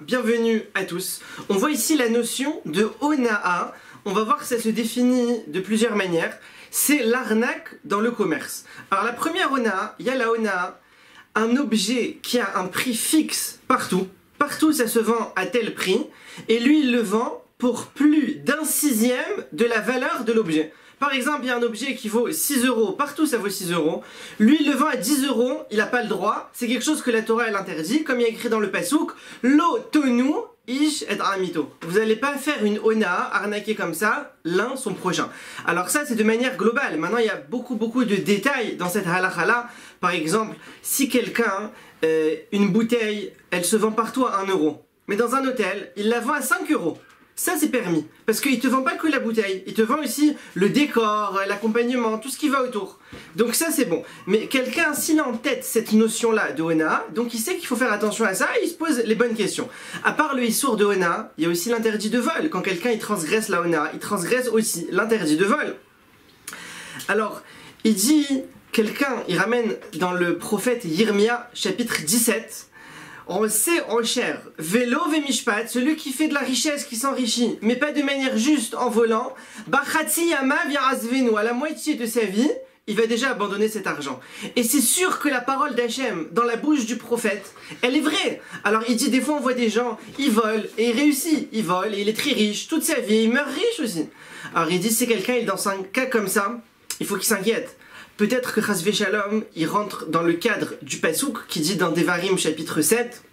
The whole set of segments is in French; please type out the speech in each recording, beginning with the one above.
bienvenue à tous. On voit ici la notion de Hona'a. On va voir que ça se définit de plusieurs manières. C'est l'arnaque dans le commerce. Alors la première Hona'a, il y a la Hona'a, un objet qui a un prix fixe partout. Partout ça se vend à tel prix et lui il le vend pour plus d'un sixième de la valeur de l'objet. Par exemple, il y a un objet qui vaut 6 euros, partout ça vaut 6 euros. Lui, il le vend à 10 euros, il n'a pas le droit. C'est quelque chose que la Torah elle interdit, comme il y a écrit dans le Passouk, Lo tonu ish et amito. Vous n'allez pas faire une Hona'a, arnaquer comme ça l'un son prochain. Alors ça, c'est de manière globale. Maintenant, il y a beaucoup de détails dans cette halakha là. Par exemple, si quelqu'un, une bouteille, elle se vend partout à 1 euro. Mais dans un hôtel, il la vend à 5 euros. Ça c'est permis, parce qu'il te vend pas que la bouteille, il te vend aussi le décor, l'accompagnement, tout ce qui va autour. Donc ça c'est bon. Mais quelqu'un, s'il a en tête cette notion-là de Hona'a, donc il sait qu'il faut faire attention à ça et il se pose les bonnes questions. À part le issour de Hona'a, il y a aussi l'interdit de vol. Quand quelqu'un il transgresse la Hona'a, il transgresse aussi l'interdit de vol. Alors, il dit, quelqu'un, il ramène dans le prophète Yirmia, chapitre 17, on sait en cher, vélo vemishpat, celui qui fait de la richesse, qui s'enrichit, mais pas de manière juste en volant, bachatzi yama virazvenu, à la moitié de sa vie, il va déjà abandonner cet argent. Et c'est sûr que la parole d'Hachem, dans la bouche du prophète, elle est vraie. Alors il dit, des fois on voit des gens, ils volent, et il réussit, il vole, et il est très riche, toute sa vie, il meurt riche aussi. Alors il dit, si quelqu'un est dans un cas comme ça, il faut qu'il s'inquiète. Peut-être que Chasvé Shalom, il rentre dans le cadre du Passouk qui dit dans Devarim chapitre 7,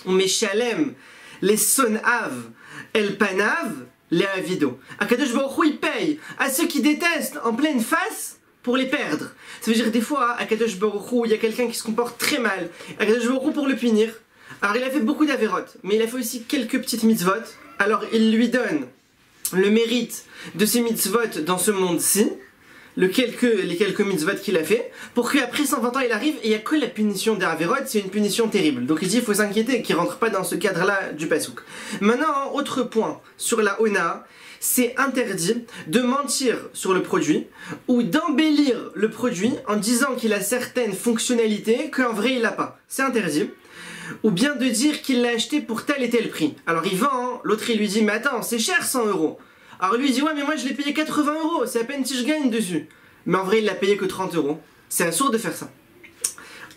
on met Shalem, les Sonav, El Panav, les Avido. Akadosh Baruch Hu, il paye à ceux qui détestent en pleine face pour les perdre. Ça veut dire des fois, Akadosh Baruch Hu, il y a quelqu'un qui se comporte très mal. Akadosh Baruch Hu pour le punir. Alors il a fait beaucoup d'avérotes, mais il a fait aussi quelques petites mitzvot. Alors il lui donne le mérite de ces mitzvot dans ce monde-ci. Les quelques mitzvot qu'il a fait, pour qu'après 120 ans il arrive et il n'y a que la punition des Averot, c'est une punition terrible. Donc il dit il faut s'inquiéter qu'il ne rentre pas dans ce cadre-là du Passouk. Maintenant, autre point sur la Hona'a, c'est interdit de mentir sur le produit ou d'embellir le produit en disant qu'il a certaines fonctionnalités qu'en vrai il n'a pas. C'est interdit. Ou bien de dire qu'il l'a acheté pour tel et tel prix. Alors il vend, l'autre il lui dit mais attends c'est cher 100 euros. Alors lui il dit ouais mais moi je l'ai payé 80 euros, c'est à peine si je gagne dessus. Mais en vrai il l'a payé que 30 euros. C'est absurde de faire ça.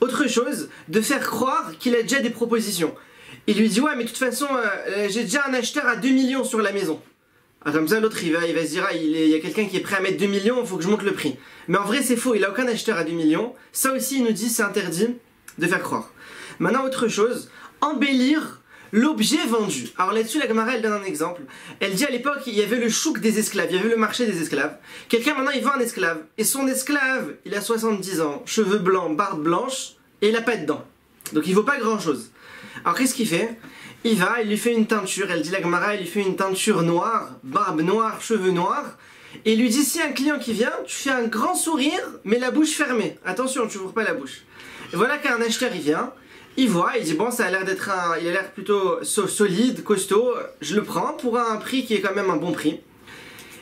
Autre chose, de faire croire qu'il a déjà des propositions. Il lui dit ouais mais de toute façon j'ai déjà un acheteur à 2 millions sur la maison. Alors comme ça l'autre il va se dire ah, il y a quelqu'un qui est prêt à mettre 2 millions, il faut que je monte le prix. Mais en vrai c'est faux, il a aucun acheteur à 2 millions. Ça aussi il nous dit c'est interdit de faire croire. Maintenant autre chose, embellir l'objet vendu. Alors là-dessus, la Gemara, elle donne un exemple. Elle dit à l'époque, il y avait le chouk des esclaves, il y avait le marché des esclaves. Quelqu'un maintenant, il vend un esclave. Et son esclave, il a 70 ans, cheveux blancs, barbe blanche, et il n'a pas de dents. Donc il vaut pas grand-chose. Alors qu'est-ce qu'il fait? Il va, il lui fait une teinture. Elle dit la Gemara, il lui fait une teinture noire, barbe noire, cheveux noirs. Et il lui dit, si un client qui vient, tu fais un grand sourire, mais la bouche fermée. Attention, tu n'ouvres pas la bouche. Et voilà qu'un acheteur, il vient. Il voit, il dit bon ça a l'air d'être il a l'air plutôt solide, costaud, je le prends pour un prix qui est quand même un bon prix.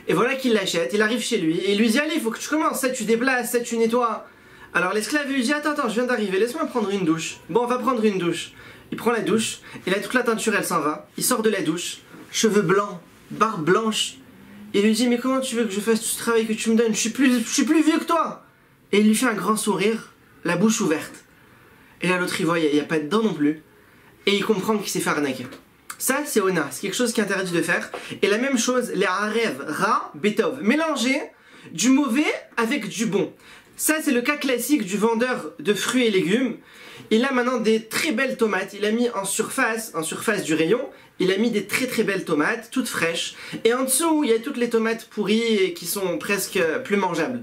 Et voilà qu'il l'achète, il arrive chez lui et il lui dit allez il faut que tu commences, ça tu déplaces, ça tu nettoies. Alors l'esclave lui dit attends je viens d'arriver, laisse-moi prendre une douche. Bon on va prendre une douche. Il prend la douche, et là toute la teinture elle s'en va, il sort de la douche, cheveux blancs, barbe blanche. Et il lui dit mais comment tu veux que je fasse tout ce travail que tu me donnes, je suis plus vieux que toi. Et il lui fait un grand sourire, la bouche ouverte. Et là l'autre il voit, il n'y a pas de dents non plus. Et il comprend qu'il s'est fait arnaquer. Ça c'est Hona'a, c'est quelque chose qui est interdit de faire. Et la même chose, les harev, ra, betov. Mélanger du mauvais avec du bon. Ça c'est le cas classique du vendeur de fruits et légumes. Il a maintenant des très belles tomates. Il a mis en surface du rayon, il a mis des très belles tomates, toutes fraîches. Et en dessous il y a toutes les tomates pourries et qui sont presque plus mangeables.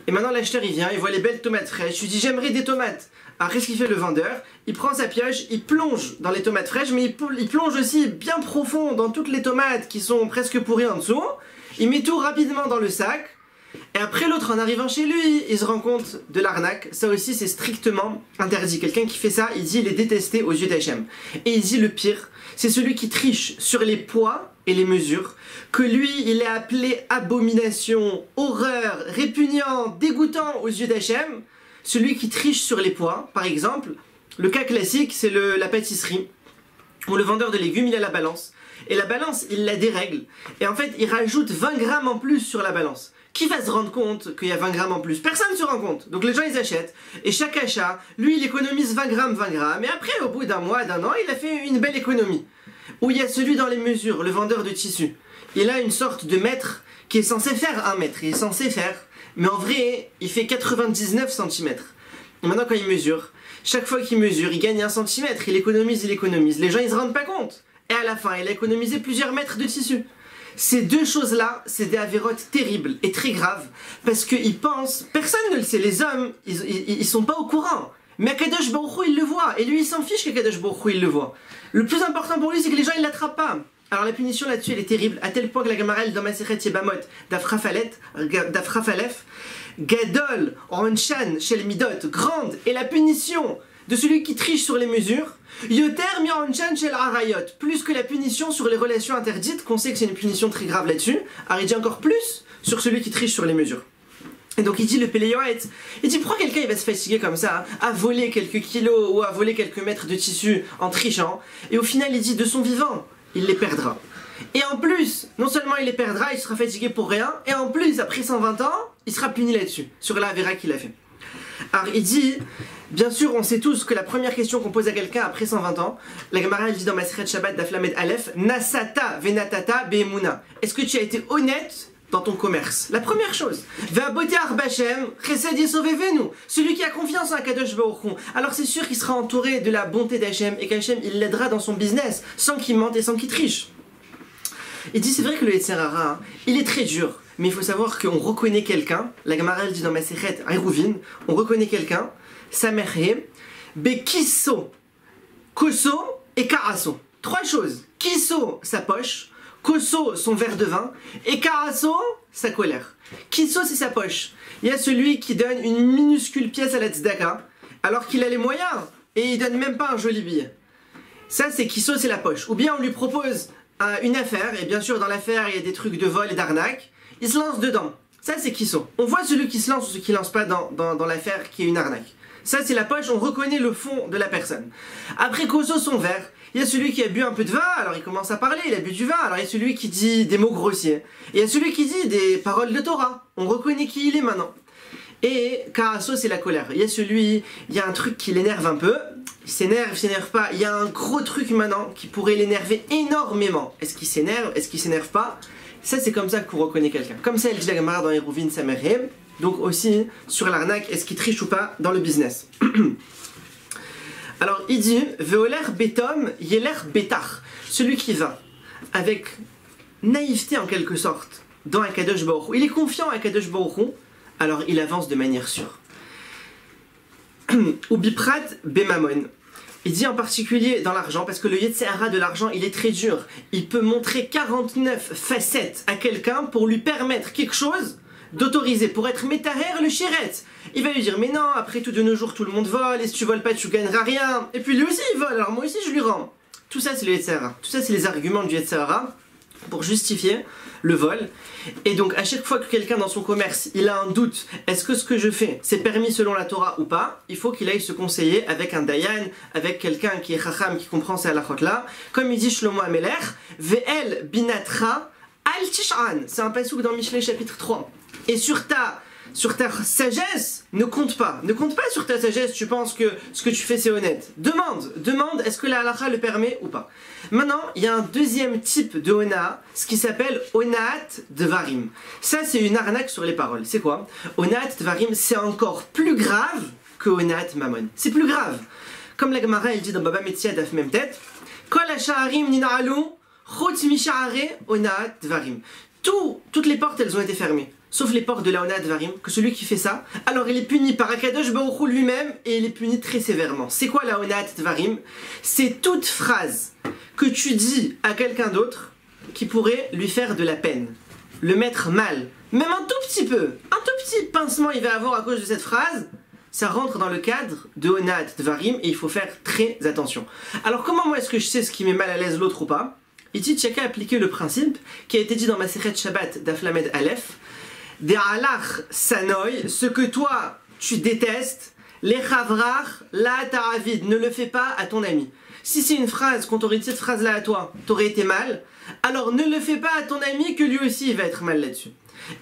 Et maintenant l'acheteur il vient, il voit les belles tomates fraîches. Il lui dit j'aimerais des tomates. Alors qu'est-ce qu'il fait le vendeur? Il prend sa pioche, il plonge dans les tomates fraîches, mais il plonge aussi bien profond dans toutes les tomates qui sont presque pourries en dessous. Il met tout rapidement dans le sac. Et après l'autre en arrivant chez lui, il se rend compte de l'arnaque. Ça aussi c'est strictement interdit. Quelqu'un qui fait ça, il dit il est détesté aux yeux d'Hachem. Et il dit le pire, c'est celui qui triche sur les poids et les mesures, que lui il est appelé abomination, horreur, répugnant, dégoûtant aux yeux d'Hachem. Celui qui triche sur les poids, par exemple, le cas classique c'est la pâtisserie. où le vendeur de légumes, il a la balance. Et la balance, il la dérègle. Et en fait, il rajoute 20 grammes en plus sur la balance. Qui va se rendre compte qu'il y a 20 grammes en plus? Personne ne se rend compte. Donc les gens, ils achètent. Et chaque achat, lui, il économise 20 grammes, 20 grammes. Et après, au bout d'un mois, d'un an, il a fait une belle économie. Où il y a celui dans les mesures, le vendeur de tissu. Il a une sorte de mètre qui est censé faire 1 mètre. Il est censé faire. Mais en vrai, il fait 99 cm. Et maintenant, quand il mesure, chaque fois qu'il mesure, il gagne 1 cm. Il économise, il économise. Les gens, ils se rendent pas compte. Et à la fin, il a économisé plusieurs mètres de tissu. Ces deux choses-là, c'est des avérotes terribles et très graves, parce qu'ils pensent, personne ne le sait, les hommes, ils sont pas au courant. Mais Akadosh Baruch Hu, il le voit, et lui, il s'en fiche qu'Akadosh Baruch Hu, il le voit. Le plus important pour lui, c'est que les gens, ils l'attrapent pas. Alors la punition là-dessus, elle est terrible, à tel point que la Gemara, dans Masechet Yebamot, d'Afrafalef, Gadol, Onshan, Shel Midot, grande, et la punition de celui qui triche sur les mesures, Yoter Mironchan Shel Arayot, plus que la punition sur les relations interdites, qu'on sait que c'est une punition très grave là-dessus, alors il dit encore plus sur celui qui triche sur les mesures. Et donc il dit le Péléoët, il dit pourquoi quelqu'un il va se fatiguer comme ça, à voler quelques kilos ou à voler quelques mètres de tissu en trichant, et au final il dit de son vivant, il les perdra. Et en plus, non seulement il les perdra, il sera fatigué pour rien, et en plus après 120 ans, il sera puni là-dessus, sur la Avera qu'il a fait. Alors il dit, bien sûr on sait tous que la première question qu'on pose à quelqu'un après 120 ans, la Gemara elle dit dans Masechet Shabbat d'Aflamed Aleph, Nasata venatata be'emuna. Est-ce que tu as été honnête dans ton commerce? La première chose. Ve'abote arbachem, chesed yesovevenu. Celui qui a confiance en Akadosh Baruch Hu. Alors c'est sûr qu'il sera entouré de la bonté d'Hachem et qu'Hachem il l'aidera dans son business sans qu'il mente et sans qu'il triche. Il dit c'est vrai que le Yetzer Hara, il est très dur. Mais il faut savoir qu'on reconnaît quelqu'un, la Gemara elle dit dans Masechet Eruvin, on reconnaît quelqu'un, Samerhe, Bekiso, Koso et Karaso. 3 choses. Kiso, sa poche, Koso, son verre de vin, et Karaso, sa colère. Kiso, c'est sa poche. Il y a celui qui donne une minuscule pièce à la tzedaka, alors qu'il a les moyens, et il donne même pas un joli billet. Ça, c'est Kiso, c'est la poche. Ou bien on lui propose une affaire, et bien sûr dans l'affaire il y a des trucs de vol et d'arnaque, il se lance dedans. Ça c'est Kiso. On voit celui qui se lance ou celui qui ne lance pas dans l'affaire qui est une arnaque. Ça c'est la poche, on reconnaît le fond de la personne. Après Koso, son verre, il y a celui qui a bu un peu de vin, alors il commence à parler, il a bu du vin, alors il y a celui qui dit des mots grossiers. Et il y a celui qui dit des paroles de Torah. On reconnaît qui il est maintenant. Et Karaso, c'est la colère. Il y a un truc qui l'énerve un peu, il s'énerve pas. Il y a un gros truc maintenant qui pourrait l'énerver énormément. Est-ce qu'il s'énerve? Est-ce qu'il s'énerve pas? Ça, c'est comme ça qu'on reconnaît quelqu'un. Comme ça, elle dit la Gemara dans Eruvin Samerhe. Donc aussi, sur l'arnaque, est-ce qu'il triche ou pas dans le business? Alors, il dit, Veoler betom, yeler betar. Celui qui va avec naïveté en quelque sorte dans Akadosh Baruch Hu. Il est confiant à Akadosh Baruch Hu, alors il avance de manière sûre. Ou biprat bemamon. Il dit en particulier dans l'argent, parce que le Yetzer Hara de l'argent, il est très dur. Il peut montrer 49 facettes à quelqu'un pour lui permettre quelque chose d'autoriser, pour être métaher le chéret. Il va lui dire, mais non, après tout de nos jours, tout le monde vole, et si tu voles pas, tu gagneras rien. Et puis lui aussi, il vole, alors moi aussi, je lui rends. Tout ça, c'est le Yetzer Hara. Tout ça, c'est les arguments du Yetzer Hara pour justifier le vol. Et donc à chaque fois que quelqu'un dans son commerce il a un doute, est-ce que ce que je fais c'est permis selon la Torah ou pas, il faut qu'il aille se conseiller avec un dayan, avec quelqu'un qui est chacham, qui comprend ces halachot là, comme il dit Shlomo Ameler, ve'el binatra al tish'an, c'est un passouk dans Mishlei chapitre 3. Et sur ta sagesse, ne compte pas sur ta sagesse, tu penses que ce que tu fais c'est honnête. Demande, est-ce que la halakha le permet ou pas. Maintenant, il y a un deuxième type de hona, ce qui s'appelle onaat dvarim. Ça c'est une arnaque sur les paroles. C'est quoi? Onaat dvarim, c'est encore plus grave que onaat mamon. C'est plus grave. Comme la Gemara elle dit dans Baba Metzia daf memtet, kol hasha'arim nina'alu chutz misha'are onaat dvarim. Toutes les portes elles ont été fermées. Sauf les portes de la Onat Varim, que celui qui fait ça, alors il est puni par Akadosh Baruch Hu lui-même et il est puni très sévèrement. C'est quoi la Onat Varim? C'est toute phrase que tu dis à quelqu'un d'autre qui pourrait lui faire de la peine, le mettre mal, même un tout petit peu, un tout petit pincement il va avoir à cause de cette phrase, ça rentre dans le cadre de Onat Varim et il faut faire très attention. Alors comment moi est-ce que je sais ce qui met mal à l'aise l'autre ou pas? Il dit chacun appliquer le principe qui a été dit dans Masechet Shabbat d'Aflamed Aleph. Des halach sanoy, ce que toi tu détestes, les chavrach, la ta'avid, ne le fais pas à ton ami. Si c'est une phrase, qu'on t'aurait dit cette phrase-là à toi, t'aurais été mal, alors ne le fais pas à ton ami que lui aussi il va être mal là-dessus.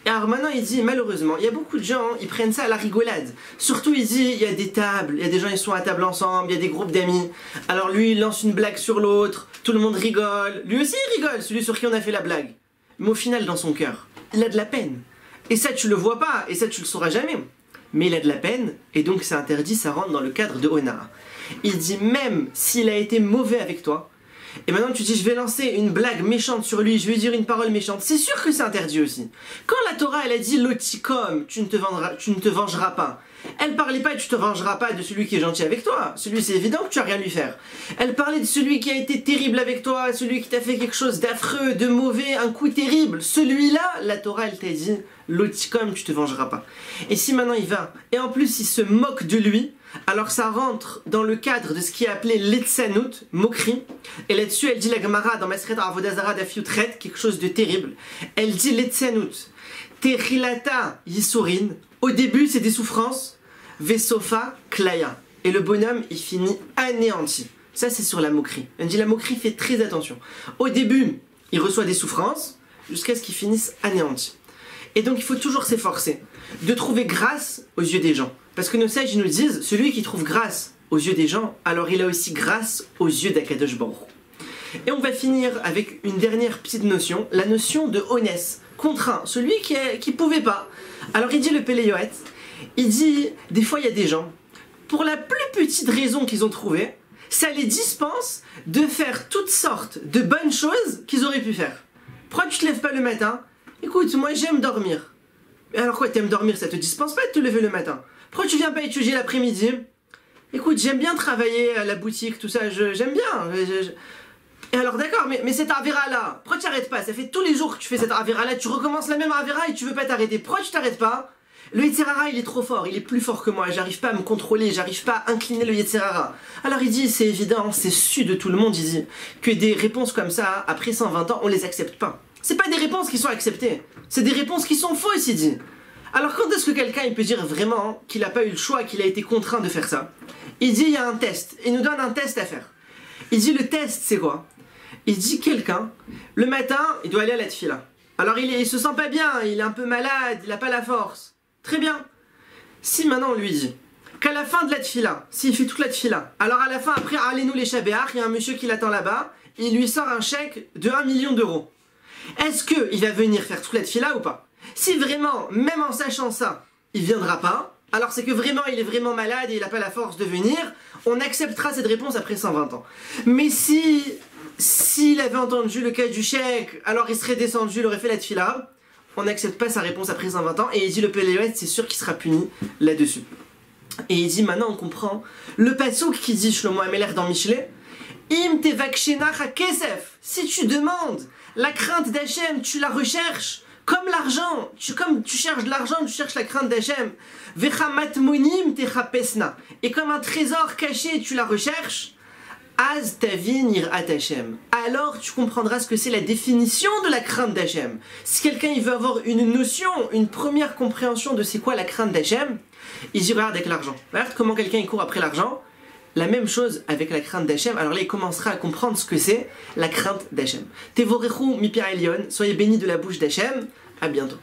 Et alors maintenant il dit, malheureusement, il y a beaucoup de gens, ils prennent ça à la rigolade. Surtout il dit, il y a des tables, il y a des gens ils sont à table ensemble, il y a des groupes d'amis. Alors lui il lance une blague sur l'autre, tout le monde rigole, lui aussi il rigole, celui sur qui on a fait la blague. Mais au final dans son cœur, il a de la peine. Et ça tu le vois pas, et ça tu le sauras jamais. Mais il a de la peine, et donc c'est interdit, ça rentre dans le cadre de Honara. Il dit même s'il a été mauvais avec toi, et maintenant tu dis je vais lancer une blague méchante sur lui, je vais lui dire une parole méchante, c'est sûr que c'est interdit aussi. Quand la Torah elle a dit lotikom, tu ne te vengeras pas, elle parlait pas tu te vengeras pas de celui qui est gentil avec toi, celui c'est évident que tu as rien à lui faire. Elle parlait de celui qui a été terrible avec toi, celui qui t'a fait quelque chose d'affreux, de mauvais, un coup terrible, celui-là, la Torah elle t'a dit lotikom, tu te vengeras pas. Et si maintenant il va, et en plus il se moque de lui, alors ça rentre dans le cadre de ce qui est appelé l'etzanout, moquerie. Et là-dessus, elle dit la Gemara dans Maseret Avodah Zarah Daf Yutret, quelque chose de terrible. Elle dit l'etzanout, Terilata Yisurin, au début c'est des souffrances, Vesofa Klaya. Et le bonhomme, il finit anéanti. Ça c'est sur la moquerie. Elle dit la moquerie, fait très attention. Au début, il reçoit des souffrances, jusqu'à ce qu'il finisse anéanti. Et donc il faut toujours s'efforcer de trouver grâce aux yeux des gens. Parce que nos sages nous disent, celui qui trouve grâce aux yeux des gens, alors il a aussi grâce aux yeux d'Akadosh Baruch. Et on va finir avec une dernière petite notion, la notion de honès, contraint, celui qui pouvait pas. Alors il dit le Pélé Yoetz, il dit, des fois il y a des gens, pour la plus petite raison qu'ils ont trouvée, ça les dispense de faire toutes sortes de bonnes choses qu'ils auraient pu faire. Pourquoi tu te lèves pas le matin? Écoute, moi j'aime dormir. Alors quoi, t'aimes dormir, ça te dispense pas de te lever le matin? Pourquoi tu viens pas étudier l'après-midi? Écoute, j'aime bien travailler à la boutique, tout ça, j'aime bien. Et alors d'accord, mais cette avéra-là, pourquoi tu t'arrêtes pas? Ça fait tous les jours que tu fais cette avéra-là, tu recommences la même avéra et tu veux pas t'arrêter. Pourquoi tu t'arrêtes pas? Le Yetzirara, il est trop fort, il est plus fort que moi, j'arrive pas à me contrôler, j'arrive pas à incliner le Yetzirara. Alors il dit, c'est évident, c'est su de tout le monde, il dit, que des réponses comme ça, après 120 ans, on les accepte pas. C'est pas des réponses qui sont acceptées, c'est des réponses qui sont fausses, il dit. Alors quand est-ce que quelqu'un il peut dire vraiment qu'il n'a pas eu le choix, qu'il a été contraint de faire ça? Il dit il y a un test, il nous donne un test à faire. Il dit le test c'est quoi? Il dit quelqu'un, le matin il doit aller à la tfila. Alors il se sent pas bien, il est un peu malade, il n'a pas la force. Très bien. Si maintenant on lui dit qu'à la fin de la tfila, s'il fait toute la tfila, alors à la fin après allez-nous les Shabéach, il y a un monsieur qui l'attend là-bas, il lui sort un chèque de 1 million d'euros. Est-ce qu'il va venir faire toute la tfila ou pas? Si vraiment, même en sachant ça, il viendra pas, alors c'est que vraiment il est vraiment malade et il n'a pas la force de venir, on acceptera cette réponse après 120 ans. Mais s'il avait entendu le cas du chèque, alors il serait descendu, il aurait fait la tfila, on n'accepte pas sa réponse après 120 ans, et il dit le Péléoët, c'est sûr qu'il sera puni là-dessus. Et il dit, maintenant on comprend, le passouk qui dit Shlomo Ameler dans Michelet, Im tevakshena hakesef, si tu demandes la crainte d'Hachem, tu la recherches, comme l'argent, comme tu cherches de l'argent, tu cherches la crainte d'Hachem. Vechamatmonim techapesna. Et comme un trésor caché, tu la recherches. Az tavin irat Hachem. Alors tu comprendras ce que c'est la définition de la crainte d'Hachem. Si quelqu'un il veut avoir une notion, une première compréhension de c'est quoi la crainte d'Hachem, il dit regarde avec l'argent. Regarde comment quelqu'un il court après l'argent. La même chose avec la crainte d'Hachem, alors là il commencera à comprendre ce que c'est la crainte d'Hachem. Tevorechu mi Pia Elyon, soyez bénis de la bouche d'Hachem, à bientôt.